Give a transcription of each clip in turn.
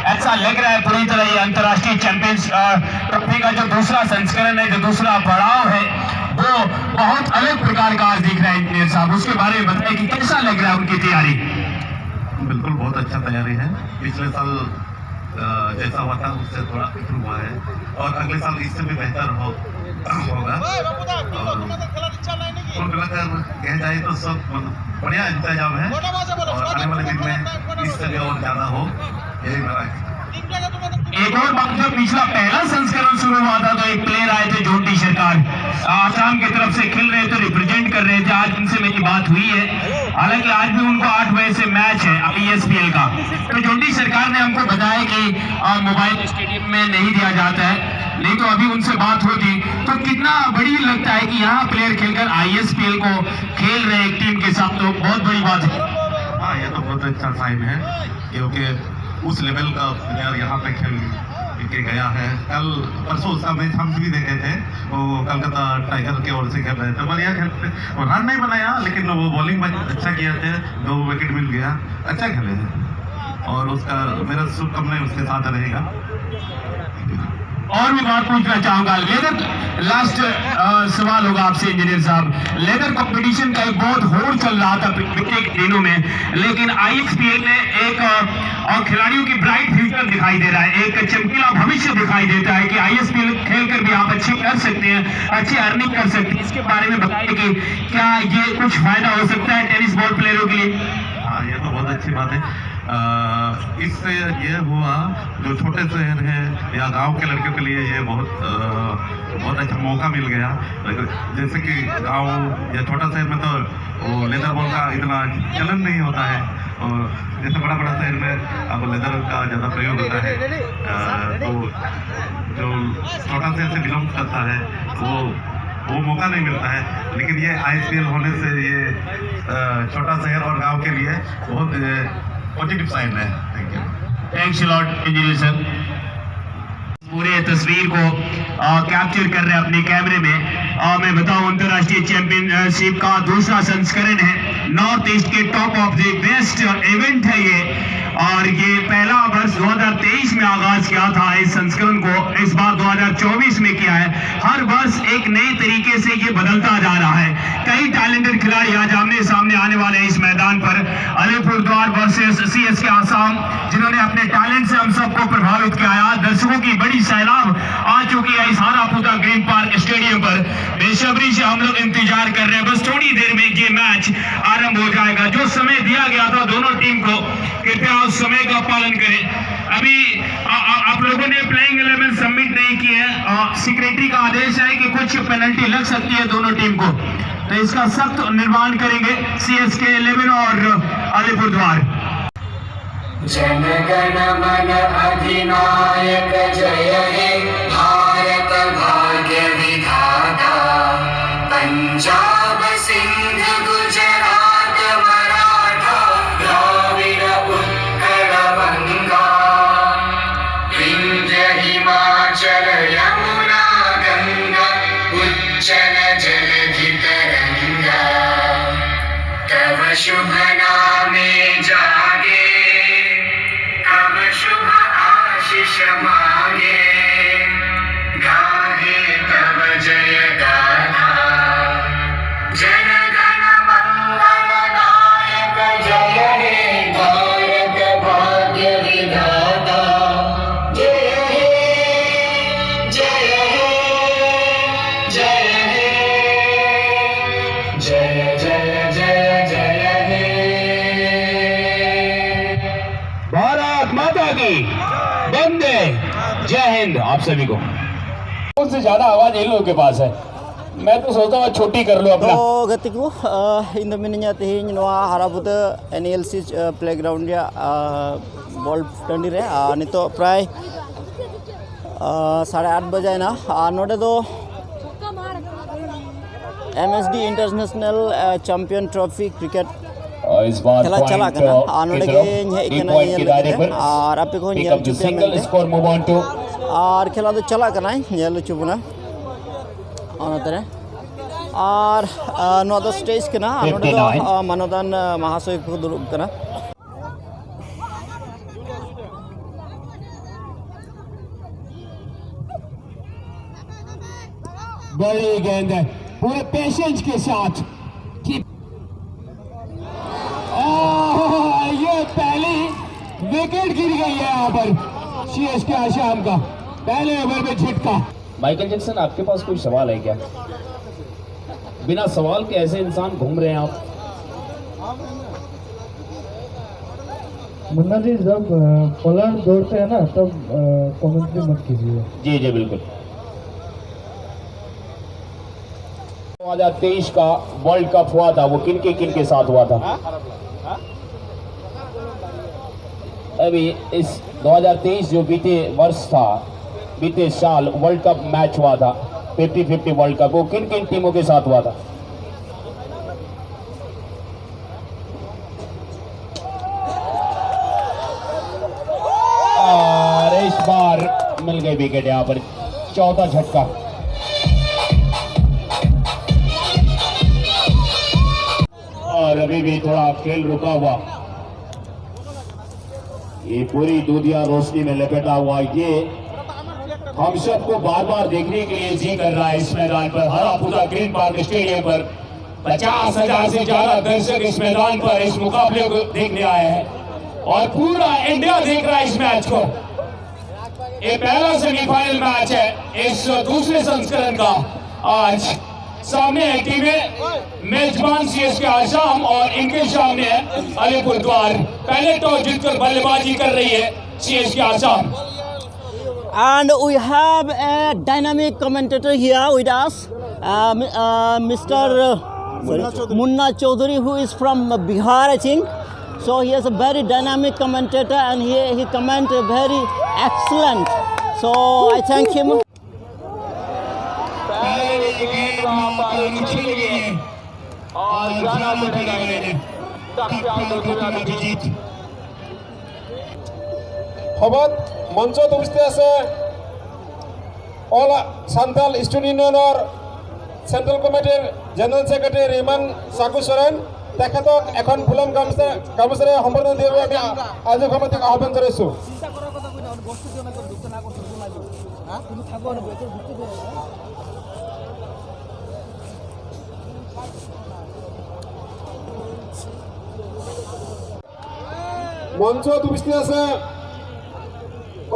ऐसा लग रहा है पूरी तरह ये अंतर्राष्ट्रीय चैंपियंस ट्रॉफी का जो दूसरा संस्करण है, जो दूसरा पड़ाव है, वो बहुत अलग प्रकार का आज दिख रहा है। इंजीनियर साहब, उसके बारे में बताइए कि कैसा लग रहा है उनकी तैयारी? बिल्कुल बहुत अच्छा तैयारी है। पिछले साल जैसा हुआ था उससे थोड़ा इम्प्रूव हुआ है और अगले साल इससे भी बेहतर होगा। और कुल मिलाकर कह जाए तो सब बढ़िया इंतजाम है और आने वाले दिन में इससे भी और ज़्यादा हो, यही मेरा। एक और बात, जब पिछला पहला संस्करण शुरू हुआ था तो एक प्लेयर आए थे जोंटी सरकार, आसाम की तरफ से खेल रहे थे, रिप्रेजेंट कर रहे थे। आज उनसे मेरी बात हुई है, हालांकि आज भी उनको 8 बजे से मैच है ISPL का। तो जोंटी सरकार ने हमको बताया कि मोबाइल स्टेडियम में नहीं दिया जाता है, नहीं तो अभी उनसे बात होती तो कितना बड़ी लगता है कि यहाँ प्लेयर खेलकर ISPL को खेल रहे एक टीम के साथ, तो बहुत बड़ी बात है। हाँ, ये तो बहुत अच्छा साइन है क्योंकि उस लेवल का प्लेयर यहाँ पे खेल के गया है। कल परसों उसका मैच हम भी देखे थे, वो कलकत्ता टाइगर की ओर से खेल रहे थे, बढ़िया खेलते, वो रन नहीं बनाया लेकिन वो बॉलिंग में अच्छा किया थे, 2 विकेट मिल गया, अच्छा खेले हैं और उसका मेरा शुभकामनाएं उसके साथ रहेगा। और भी बात पूछना चाहूंगा, लेदर लास्ट सवाल होगा आपसे इंजीनियर साहब। लेदर कंपटीशन का एक बहुत होड़ चल रहा था पिछले दिनों में, लेकिन ISPL में एक खिलाड़ियों की ब्राइट फ्यूचर दिखाई दे रहा है, एक चमकीला भविष्य दिखाई देता है कि ISPL खेलकर भी आप अच्छे कर सकते हैं, अच्छी अर्निंग कर सकते हैं। इसके बारे में बताइए कि क्या ये कुछ फायदा हो सकता है टेनिस बॉल प्लेयरों के लिए? हाँ, ये तो बहुत अच्छी बात है। इससे ये हुआ जो छोटे शहर हैं या गांव के लड़कियों के लिए ये बहुत अच्छा मौका मिल गया। जैसे कि गांव या छोटा शहर में तो वो लेदर बॉल का इतना चलन नहीं होता है और जैसे बड़ा शहर में अब लेदर का ज़्यादा प्रयोग होता है। तो जो छोटा शहर से बिलोंग करता है वो मौका नहीं मिलता है, लेकिन ये ISPL होने से ये छोटा शहर और गांव के लिए बहुत पॉजिटिव साइन है। Thank you. Thanks a lot engineer sir. पूरे तस्वीर को कैप्चर कर रहे हैं अपने कैमरे में। मैं बताऊं, अंतर्राष्ट्रीय चैंपियनशिप का दूसरा संस्करण है, नॉर्थ ईस्ट के top of the best event है ये, और ये पहला वर्ष 2023 में आगाज किया था इस संस्करण को, इस बार 2024 में किया है। हर वर्ष एक नए तरीके से ये बदलता जा रहा है। कई टैलेंटेड खिलाड़ी आज आमने सामने आने वाले हैं इस मैदान पर। अलीपुरद्वार वर्सेस CSK आसाम, जिन्होंने अपने टैलेंट से हम सबको प्रभावित किया है। दर्शकों की बड़ी सैलाब आ चुकी है इस हारापुता ग्रीन पार्क स्टेडियम पर। बेसब्री से हम लोग इंतजार कर रहे हैं, बस थोड़ी देर में ये मैच आरंभ हो जाएगा। जो समय दिया गया था दोनों टीम को, कृपया उस समय का पालन करें। अभी आप लोगों ने प्लेइंग 11 सबमिट नहीं किए हैं, सेक्रेटरी का आदेश है कि कुछ पेनल्टी लग सकती है दोनों टीम को, तो इसका सख्त निर्माण करेंगे CSK 11 और अलीपुरद्वार। जनगण मन अधिनायक जय हे भारत भाग्य विधाता, पंजाब सिंध गुजरात मराठा द्राविड़ उत्कल बंगा, विंध्य हिमाचल यमुना गंगा उज्जल जलधि तरंगा, तव शुभ नामे जागे, तव शुभ आशीष मांगे, गाहे तव जय गाथा, जन गण मंगल नायक जय हे भारत भाग्य विधाता, जय हे जय हे जय हे जय जय जय जय हे। भारत माता की वंदे, जय हिंद। आप सभी को उससे ज्यादा आवाज इन लोगों के पास है, मैं तो सोचता हूँ छोटी कर लो अपना। तो गति को इन मिनिया तेज नवा हारापुता NLC प्लेग्राउंड या बॉल टंडी रे नितो प्राय 8:30 बजे ना नोडे दो MSD international champion trophy cricket खेला चला करना नोडे के हे केना ये और आपे को ये single score move on to और खेला तो चला करना ये चुबना अनतरे और नो द स्टेज के ना नोडे दो मनोदान महाशय को दुरुब करना बड़ी गेंद है, पूरे पेशेंस के साथ। ये पहली विकेट गिर गई है यहाँ पर सीएसके आसाम का, पहले ओवर में झटका। माइकल जैक्सन, आपके पास कोई सवाल है क्या? बिना सवाल के ऐसे इंसान घूम रहे हैं आप। मुन्ना जी, जब पोलैंड दौड़ते हैं ना तब कमेंट्री मत कीजिए। जी जी बिल्कुल। 2023 का वर्ल्ड कप हुआ था, वो किन के साथ हुआ था? अभी इस 2023 जो बीते वर्ष था, बीते साल वर्ल्ड कप मैच हुआ था 50-50 वर्ल्ड कप, वो किन टीमों के साथ हुआ था? और इस बार मिल गई विकेट यहाँ पर, चौथा झटका। और अभी भी थोड़ा खेल रुका हुआ, ये पूरी दुनिया रोशनी में लपेटा हुआ, ये हम सबको बार बार देखने के लिए जी कर रहा है। इस मैदान पर हरा पूरा ग्रीन पार्क स्टेडियम पर 50,000 से ज्यादा दर्शक इस मैदान पर इस मुकाबले को देखने आए हैं और पूरा इंडिया देख रहा है इस मैच को। ये पहला सेमीफाइनल मैच है इस दूसरे संस्करण का। आज सामने है टीमें मेजबान सीएसके आसाम और इनके सामने है अलीपुरद्वार। पहले टॉस जीतकर बल्लेबाजी कर रही है CSK Assam. And we have a dynamic commentator here with us, Mr. Munna Chaudhary, who is from Bihar, I think. So he is a very dynamic commentator and he comments very excellent. So I thank him. খবর মঞ্চত উপস্থিত আছে all Santal student ইউনিয়নৰ central কমিটিৰ general secretary Riman চাকু চৰেন, তেখেতক এখন ফুলম গামোচাৰে সম্বৰ্ধনা দিবলৈ আমি আজি সমিতিক আহ্বান জনাইছোঁ। মঞ্চত উপস্থিত আছে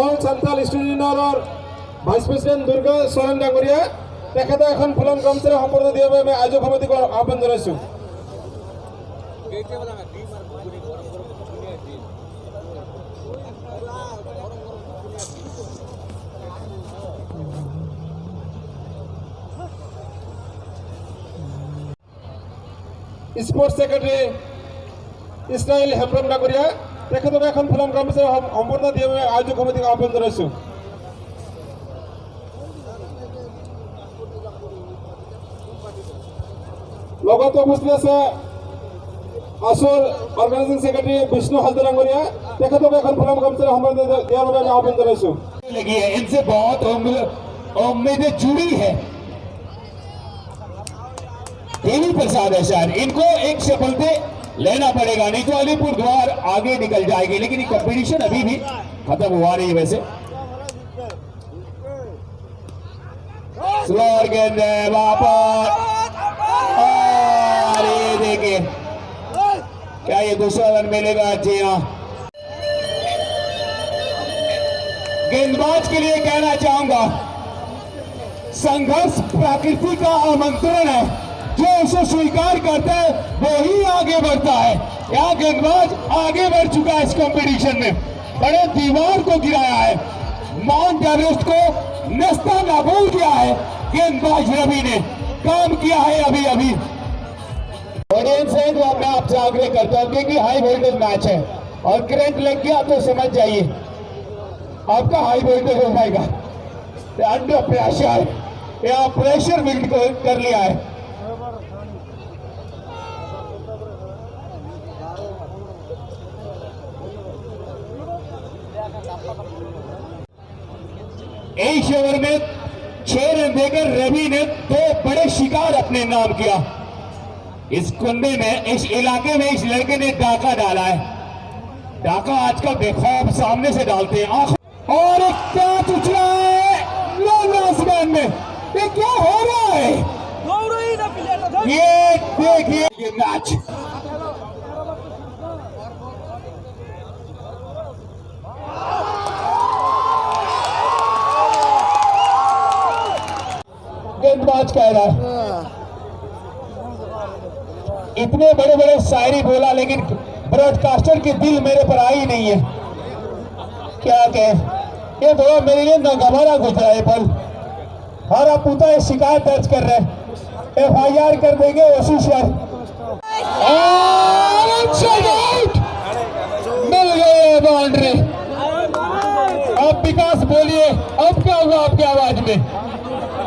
অল সান্তাল স্টুডেন্ট ইউনিয়নৰ ভাইস প্ৰেসিডেন্ট দুৰ্গা চৰেন ডাঙৰীয়া, তেখেতে এখন ফুলম গামোচাৰে সম্বৰ্ধনা দিবলৈ আমি আজি সমিতিক আহ্বান জনাইছোঁ। স্পোর্টস সেক্রেটারি ইসরাইল হেমব্ৰম ডাঙৰীয়া, তেখেতক এখন ফুলম গামোচাৰে সম্বৰ্ধনা দিবলৈ আয়োজক সমিতিক আহ্বান জনাইছোঁ। লগতে উপস্থিত আছে আসল অর্গানাইজিং সেক্রেটারি বিষ্ণু হালদার ডাঙৰীয়া, তেখেতক এখন ফুলম গামোচাৰে সম্বৰ্ধনা দিয়াৰ বাবে আমি আহ্বান জনাইছোঁ। लगी है, इनसे बहुत उम्मीदें जुड़ी है। देवी प्रसाद है शायद, इनको एक सफलते लेना पड़ेगा, नहीं तो अलीपुरद्वार आगे निकल जाएगी। लेकिन ये कंपटीशन अभी भी खत्म हुआ नहीं है वैसे। स्लोअर गेंद है वापस, और ये देखिए क्या ये दूसरा रन मिलेगा? जी हाँ। गेंदबाज के लिए कहना चाहूंगा, संघर्ष प्रकृति का आमंत्रण है, जो उसे स्वीकार करता है वो ही आगे बढ़ता है। यहाँ गेंदबाज आगे बढ़ चुका है इस कंपटीशन में, बड़े दीवार को गिराया है, माउंट एवरेस्ट को नस्ता नाबूद किया है गेंदबाज रवि ने, काम किया है अभी अभी। ऑडियंस है तो मैं आपसे आग्रह करता हूँ, क्योंकि हाई वोल्टेज मैच है और करंट लग गया तो समझ जाइए आपका हाई वोल्टेज हो जाएगा। अंडर प्रेशर, यहाँ प्रेशर बिल्ड कर लिया है। एक ओवर में 6 रन देकर रवि ने 2 बड़े शिकार अपने नाम किया। इस कुंडे में, इस इलाके में इस लड़के ने डाका डाला है। डाका आजकल बेखौफ सामने से डालते हैं, और एक कैच उछला है आसमान में, ये क्या हो रहा है? ये देखिए ये मैच गेंदबाज कह रहा है इतने बड़े बड़े शायरी बोला लेकिन ब्रॉडकास्टर की दिल मेरे पर आई नहीं है। क्या कहे ये थोड़ा मेरे लिए नागवारा गुजरा है पल। हर अपूता ये शिकायत दर्ज कर रहे हैं, FIR कर देंगे ओसी शहर। मिल गए बाउंड्री। अब विकास बोलिए अब क्या हुआ आपकी आवाज में?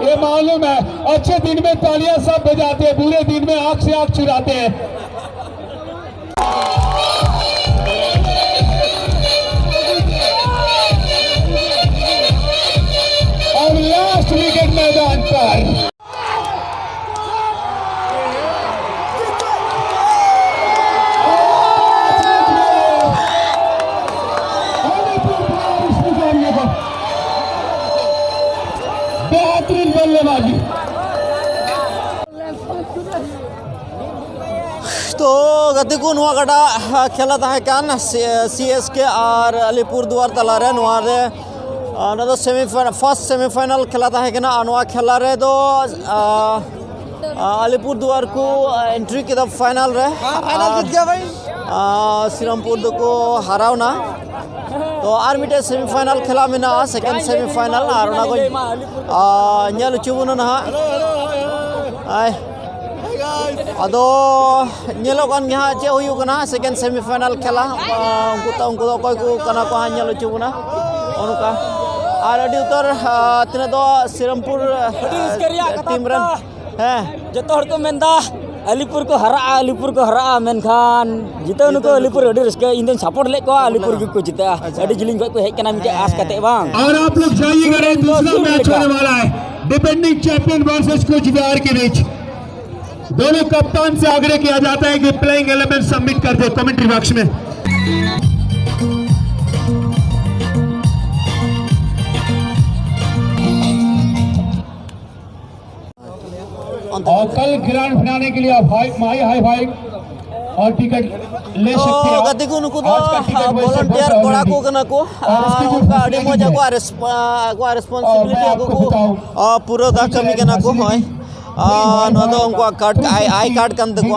ये मालूम है अच्छे दिन में तालियां सब बजाते हैं, बुरे दिन में आंख से आंख चुराते हैं। और लास्ट विकेट मैदान पर बेहतरीन बल्लेबाजी। तो गति को नुआ गड़ा खेला ताहे कान CSK और अलीपुरदुआर तलारे नुआ रे ना तो फर्स्ट सेमीफाइनल खेला ताहे कना नुआ खेला रे दो अलीपुरदुआर को एंट्री के फाइनल रे फाइनल जीत गया भाई श्रीरामपुर को हराव ना तो आर मिटे सेमीफाइनल खेला मेना सेकंड सेमीफाइनल और ना कोई ᱧᱮᱞ ᱪᱩᱵᱩᱱ ᱱᱟᱦᱟᱜ ᱟᱭ ᱟᱫᱚ ᱧᱮᱞᱚᱜ ᱠᱟᱱ ᱜᱮᱭᱟ ᱪᱮᱫ ᱦᱩᱭᱩᱜ ᱠᱟᱱᱟ ᱥᱮᱠᱮন্ড ᱥᱮᱢᱤफᱟइᱱᱟल खेला उनको तो ᱚᱠᱚᱭ ᱠᱚ ᱠᱟᱱᱟ ᱠᱚ ᱦᱟᱸᱜ ᱧᱮᱞ ᱪᱩᱵᱩᱱᱟ ᱚᱱᱠᱟ ᱟᱨ ᱟᱹᱰᱤ ᱩᱛᱟᱹᱨ ᱛᱤᱱᱟᱹᱜ ᱫᱚ श्रीरामपुर टीम रन हैं जतो हर को मेंदा अलीपुर को हरा मेनखान जितो नुको अलीपुर अडी रस्के इन सपोर्ट ले को अलीपुर को जीता अडी जिलिंग को हेज कना मिटे आस कते बांग। और आप लोग जाइएगा दूसरा मैच होने वाला है डिफेंडिंग चैंपियन वर्सेस कोचबिहार के बीच। दोनों कप्तान से आग्रह किया जाता है कि प्लेइंग एलिमेंट सबमिट कर दे कमेंट्री बॉक्स में। और कल ग्रैंड फिनाले के लिए माई हाई फाइव और टिकट ले सकते हैं। गति को नुको वॉलंटियर कोड़ा को कना को उनका अडी मजा को रिस्पांसिबिलिटी को पूरा दा कमी कना को होय नो दो उनको कार्ड आई कार्ड कन दको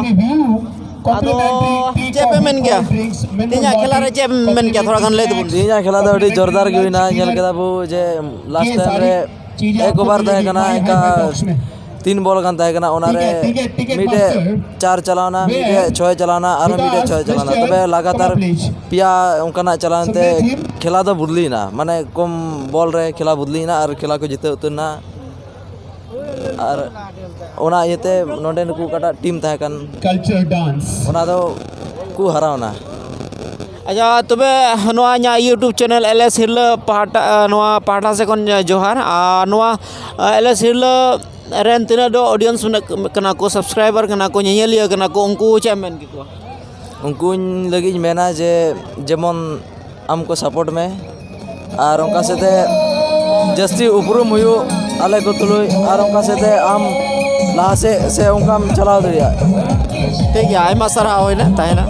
आदो चेपे मेन गया तीना खेला रे चेप मेन गया थोड़ा गन ले दबुन तीना खेला तो अडी जोरदार गविना नेल केदा बु जे लास्ट टाइम रे एक ओवर तहे कना का 3 बॉल कान तहे कना ओनारे मिटे 4 चलाना मिटे 6 चलाना और मिटे 6 चलाना तबे लगातार पिया उनका चलानते खेला तो बुदली ना माने कम बॉल रे खेला बुदली ना और खेला को जीते उतना और ओना येते नोडे नुकु काटा टीम तहे कन कल्चर डांस ओना दो को हरावना। अच्छा तबे नोआ nya YouTube चैनल LS हिरला पाटा नोआ पाटा से कोन जोहार नोआ LS हिरला रेन तिना दो ऑडियंस कना को सब्सक्राइबर कना को ᱧᱮᱧᱮᱞᱤᱭᱟᱹ कना को उनको चे मेन की उनको लगी मेना जे जेमन हमको सपोर्ट में और उनका से जस्ती उपरुम हुयो आले को तुलुय और उनका से आम लासे से उनका चलाव दरिया ठीक है आयमा सारा होइना ताहेना।